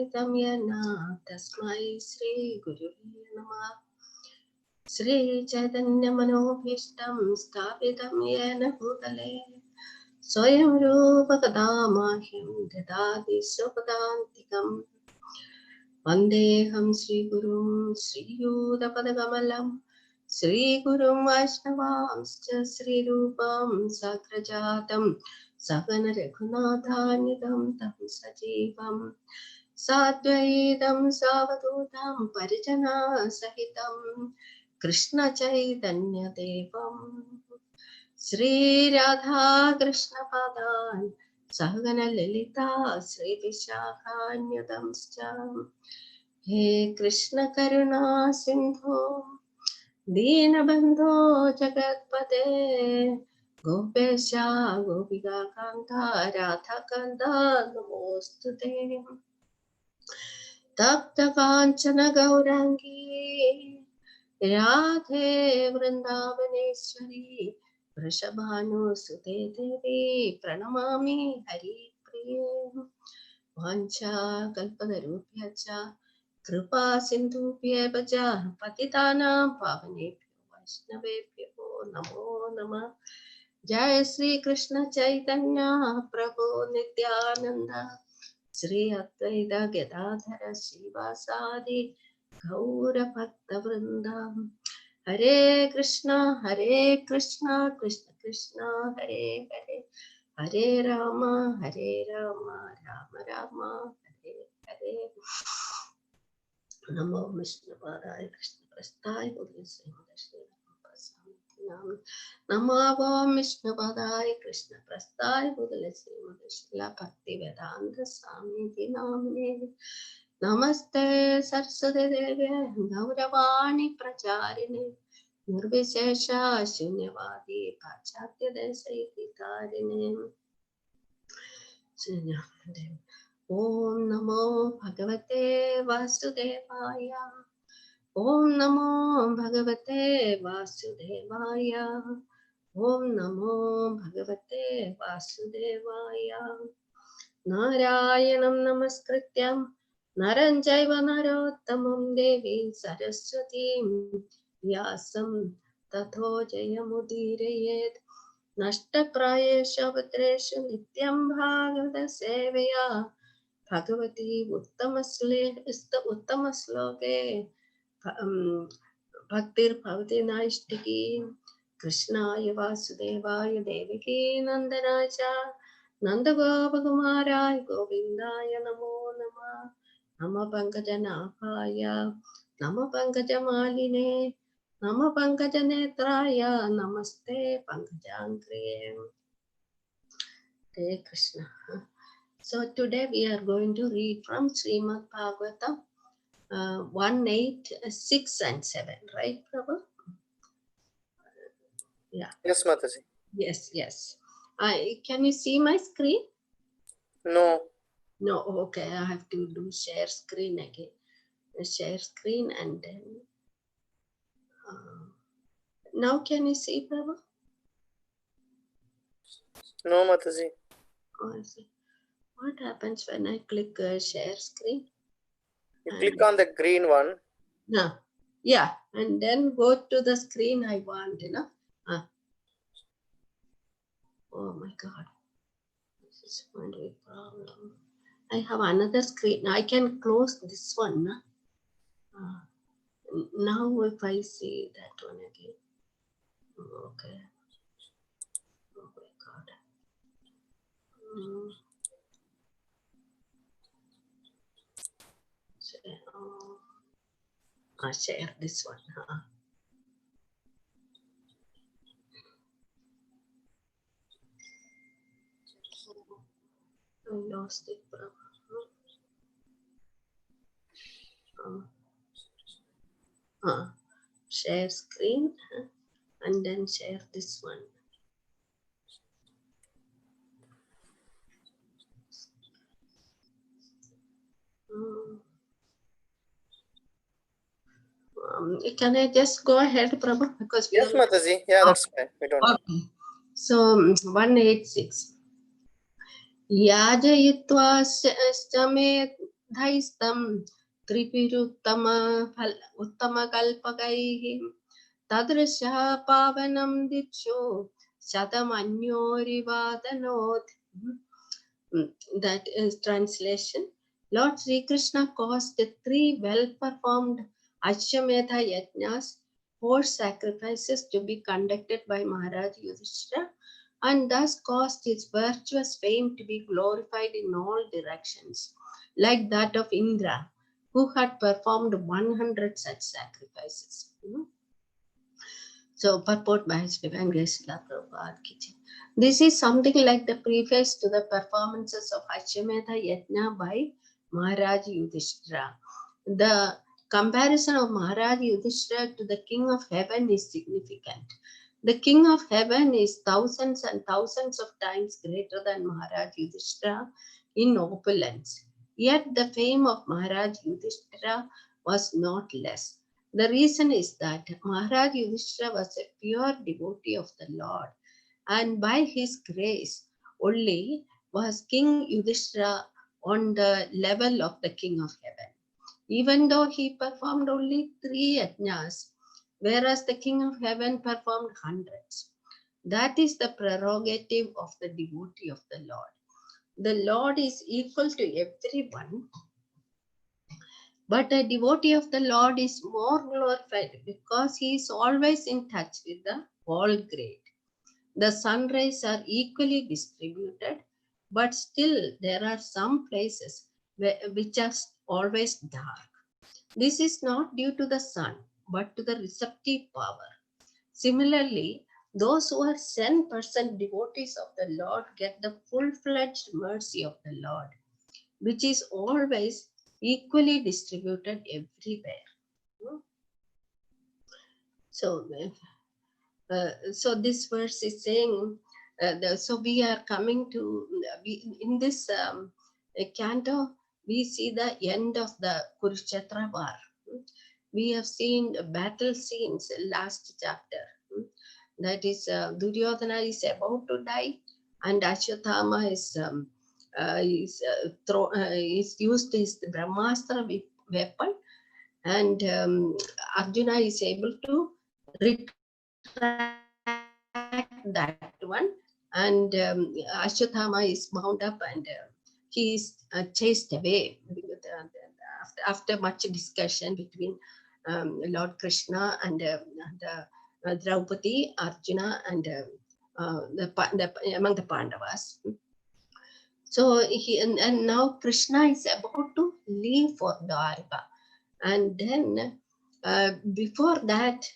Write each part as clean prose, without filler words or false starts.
Puritam Yana Tasmai Sri Guru Namah. Sri Chaitanya Manobhishtam Sthapitam Yena Bhutale Swayam Rupa Kadamahyam Dadadi Sopadantikam Vandeham Sri Gurum Sri Yuda Padagamalam Sri Gurum Vaishnavamscha Sri Rupam Sakrajatam Sagana Raghunathanidam Tam Sajivam Sadvaidam Savadutam Parijana Sahitam Krishna Chaitanya Devam Sri Radha Krishna Padan Sahagana Lalita Sri Vishakanyadamscha He Krishna Karuna Sindhu Deenabandho Jagatpate Gopesha Gopika Kanta Radha Kanta Namostute Tapta Kanchana Gaurangi Radhe Vrindavaneshwari Vrishabhanu Sute Devi Pranamami Hari Priye Vancha Kalpadarupyacha Kripa Sindhupya Baja Patitanam Pavanebhyo Vaishnavebhyo Namo Namah Jai Sri Krishna Chaitanya Prabhu Nityananda Sri Advaita Gadadhara Srivasadi Gaura Bhakta Vrindam Hare Krishna Krishna Krishna Hare Hare Hare Rama Rama Rama Hare Hare Namo Vishnu Padaya Krishna Prasthaya Namo Vishnu Padaya Krishna Prasthaya Buddhasya Bhakti Vedanta Swami Namne Namaste Saraswati Devi Gauravani Pracharine Nirvishesha Shunyavadi Pachatya Desaitarine Om Namo Bhagavate Vasudevaya Om Namo Bhagavate Vasudevaya Om Namo Bhagavate Vasudevaya Narayanam Namaskrityam Naran Jaiva Narottamam Devi Saraswatim Vyasam Tato Jayamudirayet Nashtaprayesha Bhatreshu Nityam Bhagavata Sevaya Bhagavati Uttamasloke Bhaktir Bhavati Naishtiki Krishnaya Vasudevaya Devaki Nandanacha Nanda Gopakumaraya Govindaya Namo Namah Nama Pankajanabhaya Nama Pankajamalini Nama Pankajanetraya Namaste Pankajankriye Hare Krishna. So today we are going to read from Srimad Bhagavatam 1, 8, 6 and 7, right, Prabhu? Yeah. Yes, Mataji. Yes. Can you see my screen? No. No, okay, I have to do share screen again. Share screen and then now can you see, Prabhu? No, Mataji. Oh, I see. What happens when I click share screen? You click on the green one. No. Yeah, and then go to the screen I want, you know. Oh my God. This is going to be a problem. I have another screen. I can close this one. Now if I see that one again. Okay. Oh my God. Share this one. I lost it. Share screen and then share this one. Can I just go ahead, Prabhu? Because yes, Mataji. Yeah, that's fine. We don't. Okay. So 186. Yajayitva stame dhaistam tripiruttama uttama kalpakaihi tadrisha pavanam diksho shatamanyorivadanot. That is translation. Lord Sri Krishna caused 3 well-performed Ashwamedha yajnas, 4 sacrifices to be conducted by Maharaj Yudhishthira, and thus caused his virtuous fame to be glorified in all directions, like that of Indra, who had performed 100 such sacrifices. So, purport by His Divine Grace Srila Prabhupada Ki Jai. This is something like the preface to the performances of Ashwamedha Yajna by Maharaj Yudhishthira. The comparison of Maharaj Yudhishthira to the King of Heaven is significant. The King of Heaven is thousands and thousands of times greater than Maharaj Yudhishthira in opulence. Yet the fame of Maharaj Yudhishthira was not less. The reason is that Maharaj Yudhishthira was a pure devotee of the Lord, and by his grace only was King Yudhishthira on the level of the King of Heaven. Even though he performed only 3 yajnas, whereas the King of Heaven performed hundreds. That is the prerogative of the devotee of the Lord. The Lord is equal to everyone, but a devotee of the Lord is more glorified because he is always in touch with the all great. The sun rays are equally distributed, but still there are some places which are always dark. This is not due to the sun, but to the receptive power. Similarly, those who are 10% devotees of the Lord get the full-fledged mercy of the Lord, which is always equally distributed everywhere. So this verse is saying, so we are coming to, in this canto, we see the end of the Kurukshetra war. We have seen battle scenes last chapter. That is, Duryodhana is about to die, and Ashwatthama is used his Brahmastra weapon, and Arjuna is able to retract that one, and Ashwatthama is bound up, and he is chased away after much discussion between Lord Krishna and Draupadi, Arjuna, and among the Pandavas. So and now Krishna is about to leave for Dwarka, and then before that,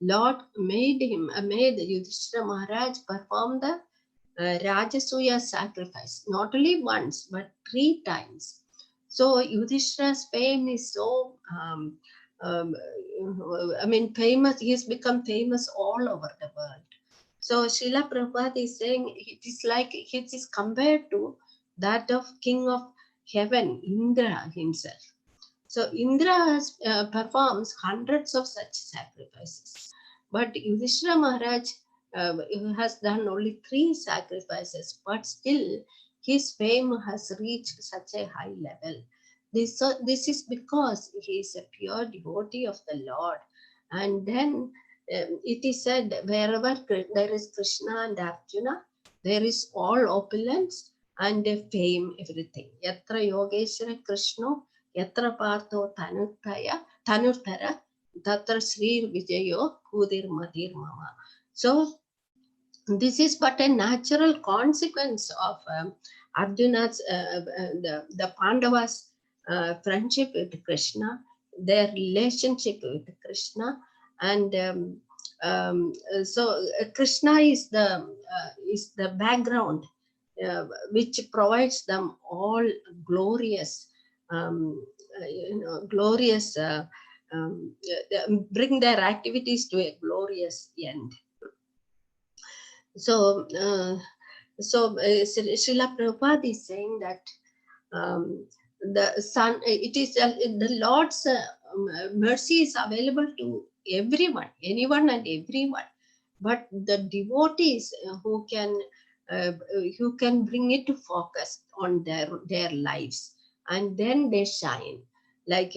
Lord made Yudhishthira Maharaj perform the Rajasuya sacrifice, not only once but 3 times. So Yudhishthira's fame is so famous. He has become famous all over the world. So Srila Prabhupada is saying it is like it is compared to that of King of Heaven, Indra himself. So Indra performs hundreds of such sacrifices, but Yudhishthira Maharaj has done only 3 sacrifices, but still his fame has reached such a high level. This is because he is a pure devotee of the Lord. And then it is said, wherever there is Krishna and Arjuna, there is all opulence and fame, everything. Yatra Yogeshwara Krishna, Yatra Partho Tanurtara, Tatra Sri Vijayo Kudir Madir Mama. So this is but a natural consequence of Arjuna's, the Pandavas' friendship with Krishna, their relationship with Krishna, and so Krishna is the background which provides them all glorious, glorious. Bring their activities to a glorious end. So, Srila Prabhupada is saying that the sun, it is the Lord's mercy is available to everyone, anyone and everyone, but the devotees who can bring it to focus on their lives, and then they shine. Like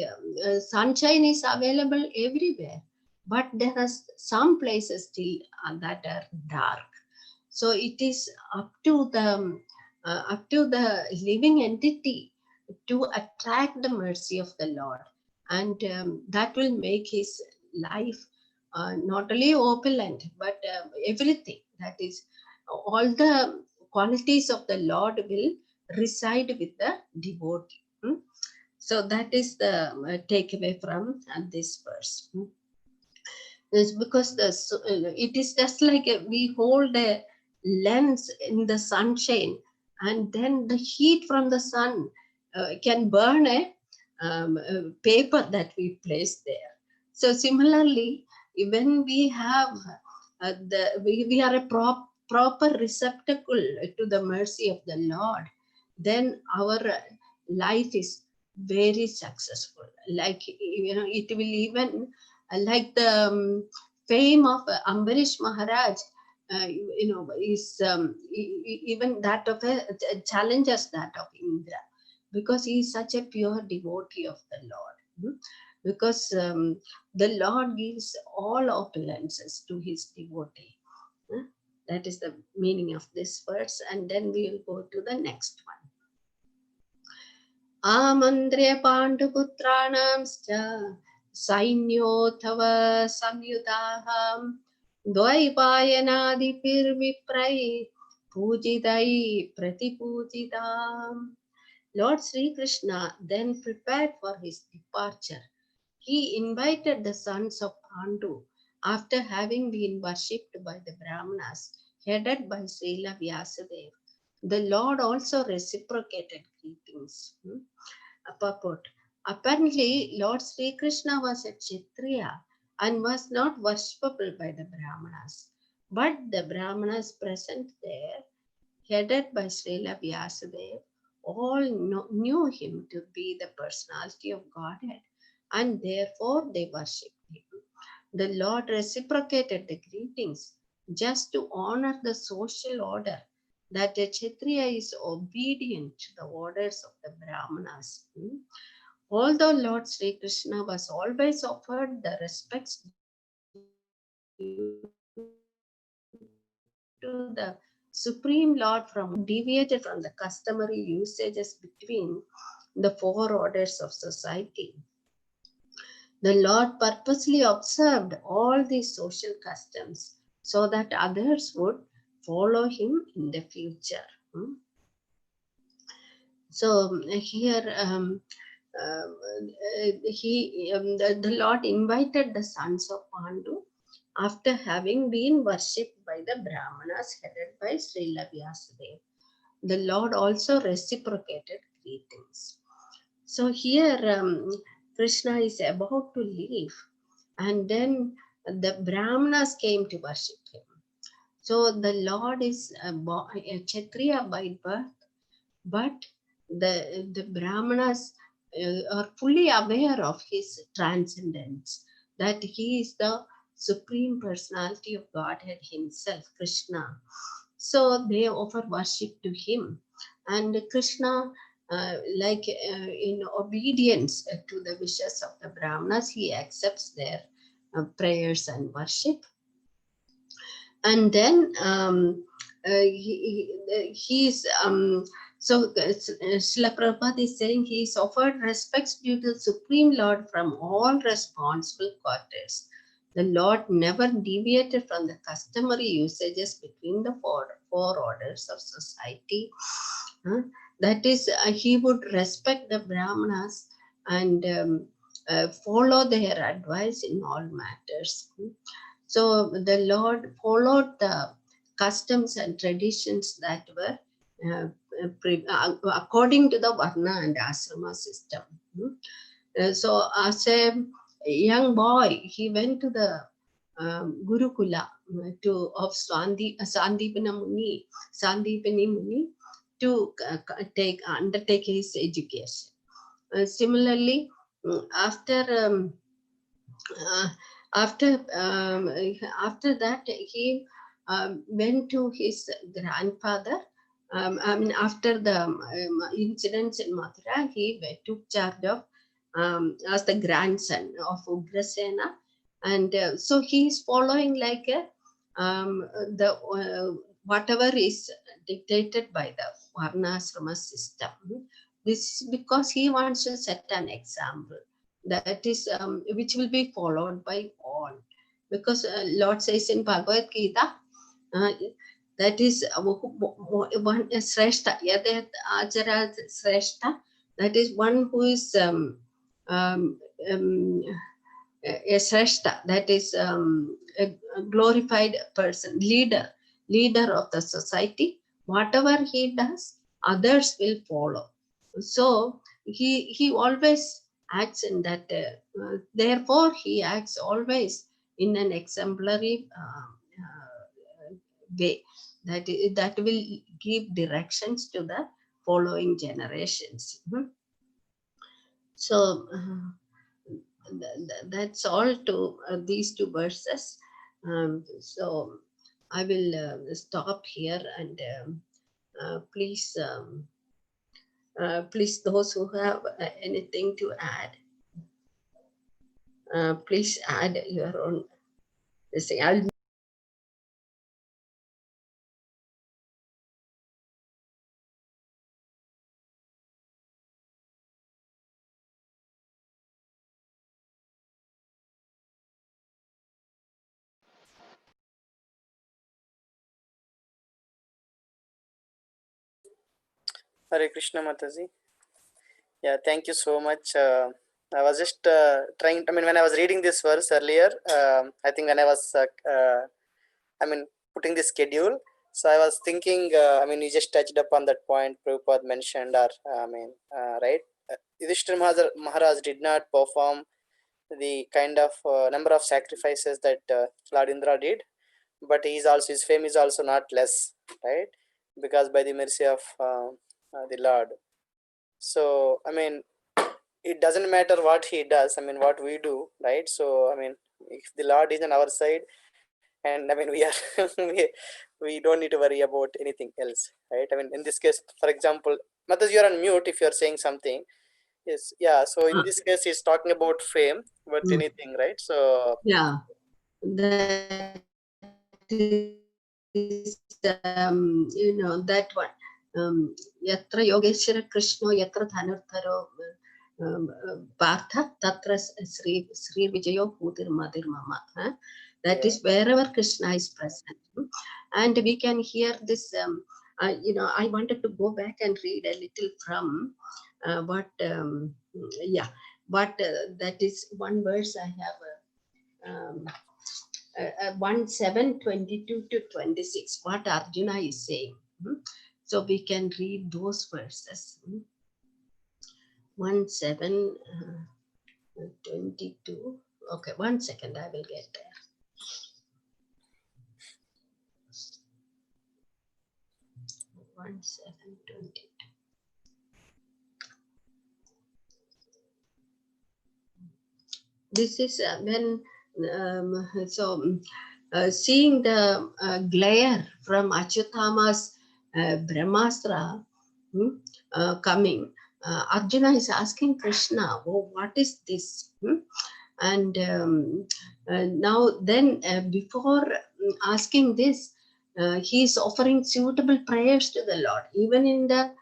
sunshine is available everywhere, but there are some places still that are dark. So it is up to the living entity to attract the mercy of the Lord, and that will make his life not only opulent but everything. That is, all the qualities of the Lord will reside with the devotee. So that is the takeaway from this verse. It's because it is just like we hold a lens in the sunshine, and then the heat from the sun can burn a paper that we place there. So similarly, when we have we are a proper receptacle to the mercy of the Lord, then our life is very successful. Like, it will even like the fame of Ambarish Maharaj, is even that of a challenges that of Indra, because he is such a pure devotee of the Lord. Because the Lord gives all opulences to his devotee. That is the meaning of this verse, and then we will go to the next one. आमन्त्र्य पाण्डुपुत्राणांश्च सैन्योऽथवा संयुताः द्वैपायनादिभिर्विप्रैः पूजितैः प्रतिपूजिताम्. Lord Sri Krishna then prepared for his departure. He invited the sons of Pandu after having been worshipped by the Brahmanas, headed by Srila Vyasadeva. The Lord also reciprocated greetings. Purport. Apparently, Lord Sri Krishna was a Kshatriya and was not worshipable by the Brahmanas. But the Brahmanas present there, headed by Srila Vyasadeva, all knew him to be the personality of Godhead, and therefore they worshipped him. The Lord reciprocated the greetings just to honor the social order, that a Kshatriya is obedient to the orders of the Brahmanas. Although Lord Sri Krishna was always offered the respects due to the Supreme Lord, from deviated from the customary usages between the four orders of society. The Lord purposely observed all these social customs so that others would follow him in the future. So here the Lord invited the sons of Pandu after having been worshipped by the Brahmanas headed by Srila Vyasadeva. The Lord also reciprocated greetings. So here Krishna is about to leave, and then the Brahmanas came to worship him. So the Lord is a Kshatriya by birth, but the Brahmanas are fully aware of his transcendence, that he is the Supreme Personality of Godhead himself, Krishna. So they offer worship to him, and Krishna, in obedience to the wishes of the Brahmanas, he accepts their prayers and worship. And then so Srila Prabhupada is saying he is offered respects due to the Supreme Lord from all responsible quarters. The Lord never deviated from the customary usages between the four orders of society. That is, he would respect the Brahmanas and follow their advice in all matters. So the Lord followed the customs and traditions that were according to the Varna and Asrama system. So as a young boy, he went to the Gurukula of Sandipani Muni to undertake his education. Similarly, after that, he went to his grandfather I mean, after the incidents in Mathura, he took charge of as the grandson of Ugrasena, and so he is following like the whatever is dictated by the Varnasrama system. This is because he wants to set an example that is which will be followed by all. Because Lord says in Bhagavad Gita, that is one Sreshta, Yadet Ajara Sreshta, that is one who is um, um, a Sreshta, that is a glorified person, leader of the society. Whatever he does, others will follow. So he always acts in that, therefore he acts always in an exemplary way that will give directions to the following generations. So that's all to these two verses. So I will stop here, and please those who have anything to add, please add your own this thing. I'll Hare Krishna Mataji. Yeah, thank you so much. I was just trying. I mean, when I was reading this verse earlier, I think when I was, I mean, putting the schedule. So I was thinking. I mean, you just touched upon that point Prabhupada mentioned, or right? Yudhishthira Maharaj did not perform the kind of number of sacrifices that Lord Indra did, but his fame is also not less, right? Because by the mercy of the Lord. So I mean, it doesn't matter what he does. I mean, what we do, right? So I mean, if the Lord is on our side, and I mean, we are we don't need to worry about anything else, right? I mean, in this case, for example, Matas, you're on mute if you're saying something. Yes, yeah. So in this case, he's talking about fame, but anything, right? So yeah, that is that one. Yatra Yogeshwara Krishna Yatra Dhanurtharo Partha Tatra Sri Vijayo Pudir Madir Mama. That is wherever Krishna is present. And we can hear this. I wanted to go back and read a little from but that is one verse I have. 1:7:22 to 26, what Arjuna is saying. So we can read those verses. 1:7:22. Okay, 1 second, I will get there. One 7:22. This is when seeing the glare from Achyutama's Brahmastra coming, Arjuna is asking Krishna, oh, what is this? And now then before asking this, he is offering suitable prayers to the Lord. Even in the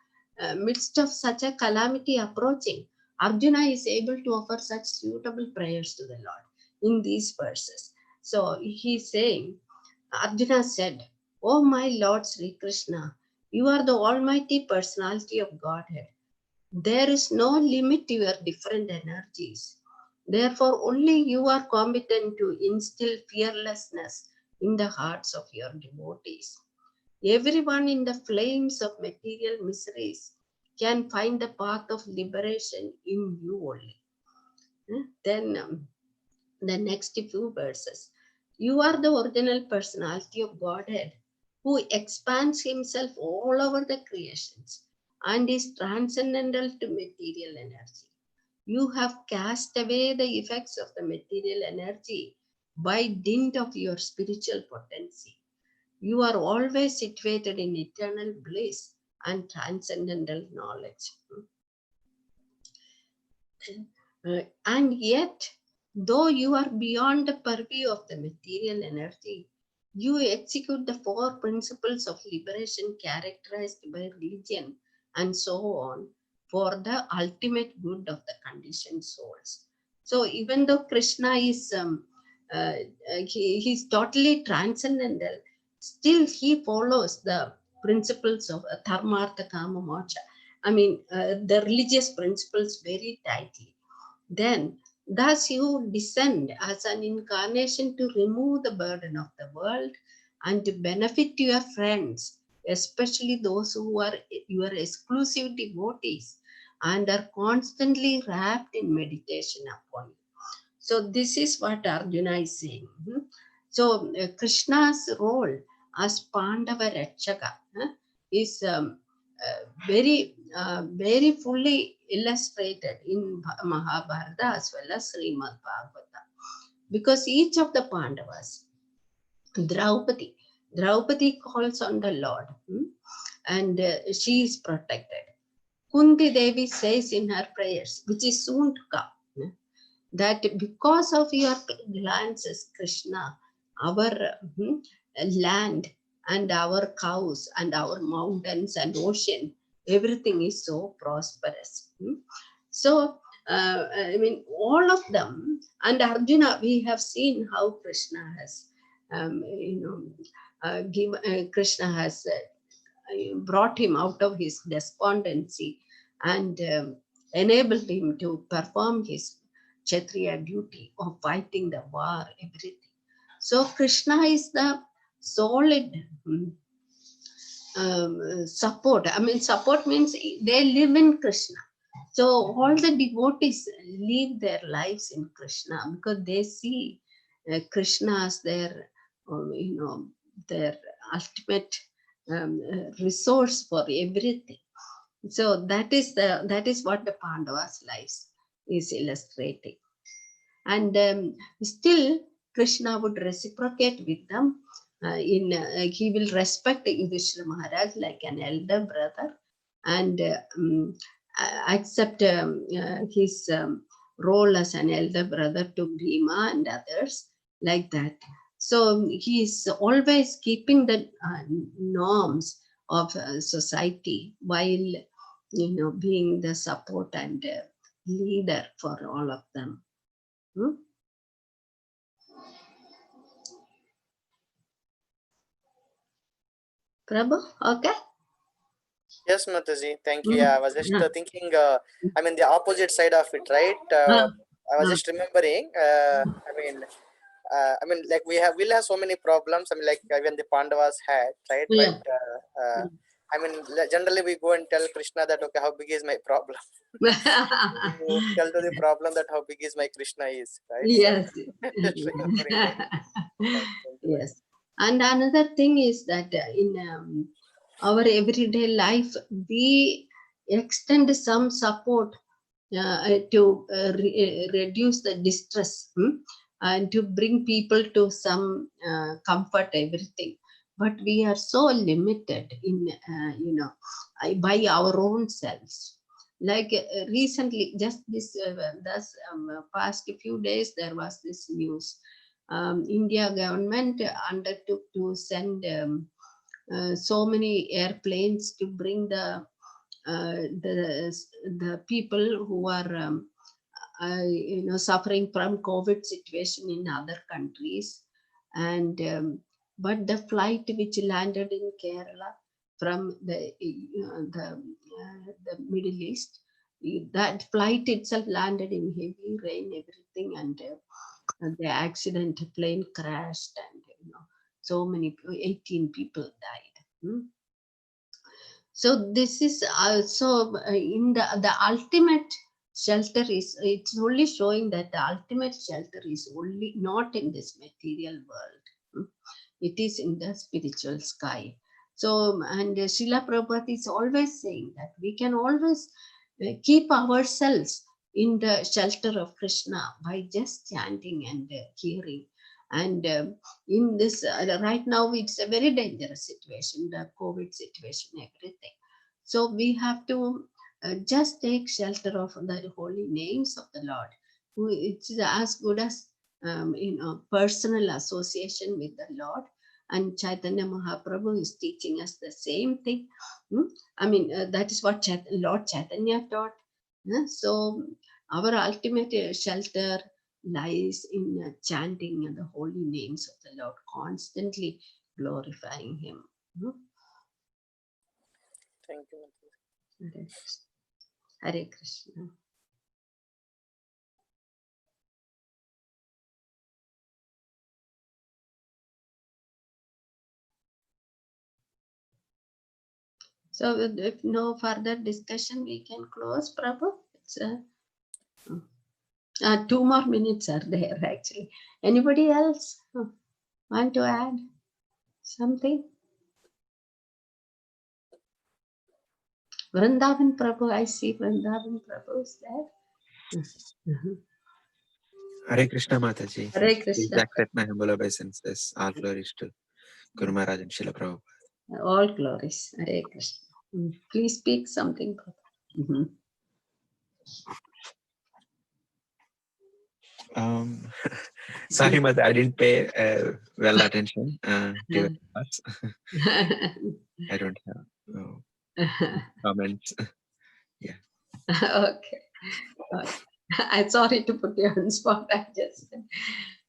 midst of such a calamity approaching, Arjuna is able to offer such suitable prayers to the Lord in these verses. So he's saying, Arjuna said, "Oh my Lord Sri Krishna, you are the almighty personality of Godhead. There is no limit to your different energies. Therefore, only you are competent to instill fearlessness in the hearts of your devotees. Everyone in the flames of material miseries can find the path of liberation in you only." Then the next few verses. You are the original personality of Godhead who expands himself all over the creations and is transcendental to material energy. You have cast away the effects of the material energy by dint of your spiritual potency. You are always situated in eternal bliss and transcendental knowledge. And yet, though you are beyond the purview of the material energy, you execute the 4 principles of liberation characterized by religion and so on for the ultimate good of the conditioned souls. So even though Krishna is he's totally transcendental, still he follows the principles of dharma, artha, kama, moksha. I mean, the religious principles very tightly. Then, thus you descend as an incarnation to remove the burden of the world and to benefit your friends, especially those who are your exclusive devotees and are constantly wrapped in meditation upon you. So this is what Arjuna is saying. So Krishna's role as Pandava Rakshaka is very fully illustrated in Mahabharata as well as Srimad Bhagavatam. Because each of the Pandavas, Draupadi calls on the Lord, and she is protected. Kunti Devi says in her prayers, which is soon to come, that because of your glances, Krishna, our land and our cows and our mountains and ocean, everything is so prosperous. So, I mean, all of them, and Arjuna, we have seen how Krishna has, Krishna has brought him out of his despondency and enabled him to perform his Kshatriya duty of fighting the war, everything. So Krishna is the solid support. I mean, support means they live in Krishna. So all the devotees live their lives in Krishna because they see Krishna as their, their ultimate resource for everything. So that is what the Pandavas' lives is illustrating. And still Krishna would reciprocate with them. He will respect Yudhishthira Maharaj like an elder brother and accept his role as an elder brother to Bhima and others like that. So he is always keeping the norms of society while being the support and leader for all of them. Prabhu, okay? Yes, Mataji, thank you. Yeah, I was just thinking, I mean, the opposite side of it, right? I was just remembering, like we'll have so many problems. I mean, like even the Pandavas had, right? Yeah. But generally we go and tell Krishna that, okay, how big is my problem? You tell to the problem that how big is my Krishna is, right? Yes. So, just remembering that. Yes. And another thing is that in our everyday life, we extend some support to reduce the distress and to bring people to some comfort, everything. But we are so limited in, by our own selves. Like recently, just this past few days, there was this news. India government undertook to send so many airplanes to bring the people who are suffering from COVID situation in other countries, and but the flight which landed in Kerala from the Middle East, that flight itself landed in heavy rain, everything, and the accident, plane crashed, and so many 18 people died. So this is also in the ultimate shelter is, it's only showing that the ultimate shelter is only not in this material world. It is in the spiritual sky. So, and Srila Prabhupada is always saying that we can always keep ourselves in the shelter of Krishna by just chanting and hearing. And in this right now, it's a very dangerous situation, the COVID situation, everything. So we have to just take shelter of the holy names of the Lord. It's as good as personal association with the Lord. And Chaitanya Mahaprabhu is teaching us the same thing. I mean, that is what Lord Chaitanya taught. So our ultimate shelter lies in chanting the holy names of the Lord, constantly glorifying Him. Thank you, Mataji. Hare Krishna. So if no further discussion, we can close, Prabhu. It's 2 more minutes are there actually. Anybody else want to add something? Vrindavan Prabhu, I see Vrindavan Prabhu is there. Hare Krishna Mataji. Hare Please Krishna. accept my humble obeisances. All glories to Guru Maharaj and Srila Prabhupada. All glories. Hare Krishna. Please speak something, Prabhu. Sorry, Mata, I didn't pay well attention to your thoughts. I don't have comments. Yeah. Okay. I'm sorry to put you on spot. I just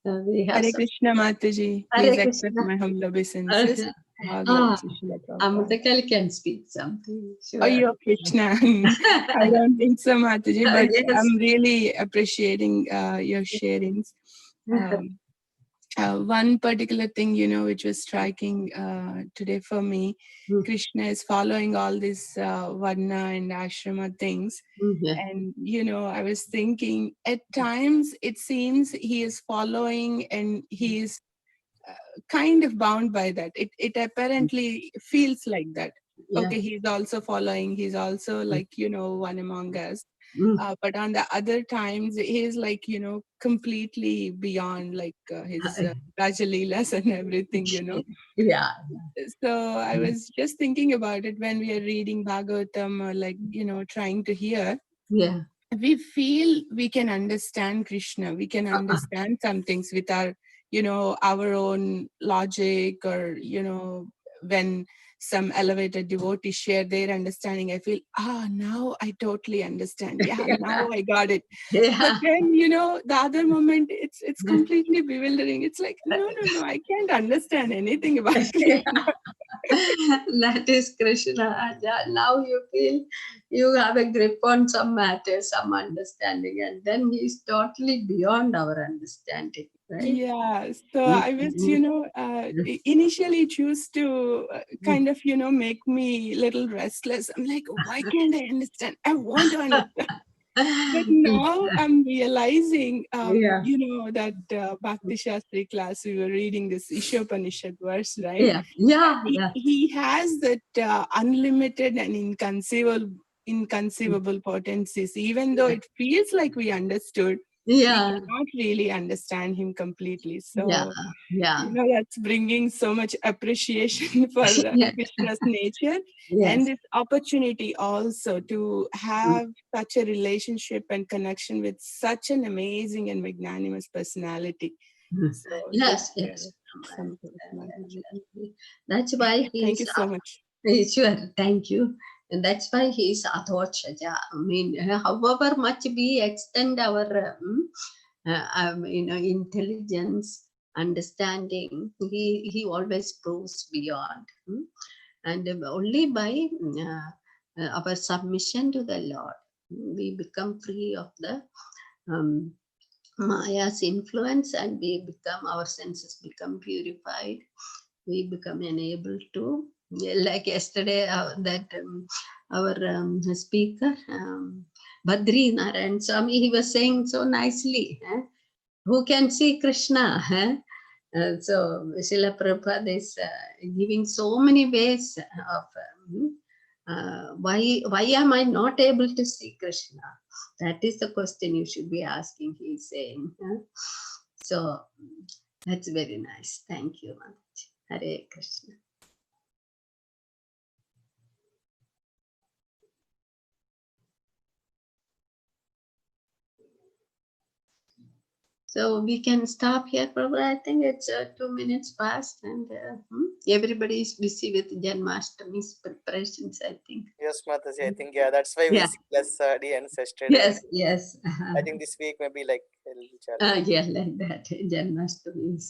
we have Hare some. Krishna Mataji. Hare Please accept Krishna. my humble obeisances. All glories to Srila Prabhupada. Amritakali can speak something. Sure. Oh, you're Krishna. I don't think so, Mataji, but Yes. I'm really appreciating your sharings. One particular thing, which was striking today for me, Krishna is following all these Varna and Ashrama things. Yeah. And, I was thinking at times it seems he is following and he is kind of bound by that. It apparently feels like that. Yeah. Okay, he's also following, he's also like, one among us. But on the other times, he is like, completely beyond like his Rajalilas and everything, Yeah. So I was just thinking about it when we are reading Bhagavatam or like, trying to hear. Yeah. We feel we can understand Krishna. We can understand some things with our, our own logic or, when some elevated devotees share their understanding, I feel, now I totally understand. Yeah, now I got it. Yeah. But then, the other moment, it's completely bewildering. It's like, no, I can't understand anything about Krishna. That is Krishna. Now you feel you have a grip on some matter, some understanding, and then he's totally beyond our understanding, right? Yeah. So I was, initially it used to kind of, make me a little restless. I'm like, why can't I understand? I want to understand. But now I'm realizing, that Bhakti Shastri class, we were reading this Ishopanishad verse, right? Yeah. He has that unlimited and inconceivable potencies, even though it feels like we understood. We cannot really understand him completely. So, that's bringing so much appreciation for Krishna's nature. And this opportunity also to have such a relationship and connection with such an amazing and magnanimous personality. So Yes. That's why thank you so much. Sure, thank you. And that's why he is Adhokshaja. I mean, however much we extend our intelligence, understanding, he always proves beyond. And only by our submission to the Lord, we become free of the Maya's influence, and our senses become purified. We become enabled to, like yesterday, that our speaker, Badri Narayan Swami, he was saying so nicely, who can see Krishna? So Srila Prabhupada is giving so many ways of why am I not able to see Krishna? That is the question you should be asking, he is saying. So that's very nice. Thank you, Mataji. Hare Krishna. So we can stop here, Prabhu. I think it's 2 minutes past, and everybody is busy with Janmashtami's preparations, I think. Yes, Mataji, I think, yeah, that's why we Yeah. see less audience yesterday. Yes, yes. I think this week may be like a little challenging. Yeah, like that. Janmashtami is.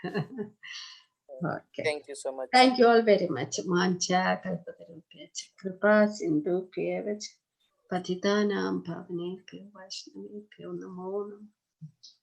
Okay. Thank you so much. Thank you all very much. Mancha kalpatarubhya kripa sindhu pyavach patitanam pavanebhyo vaishnavebhyo namo namaः.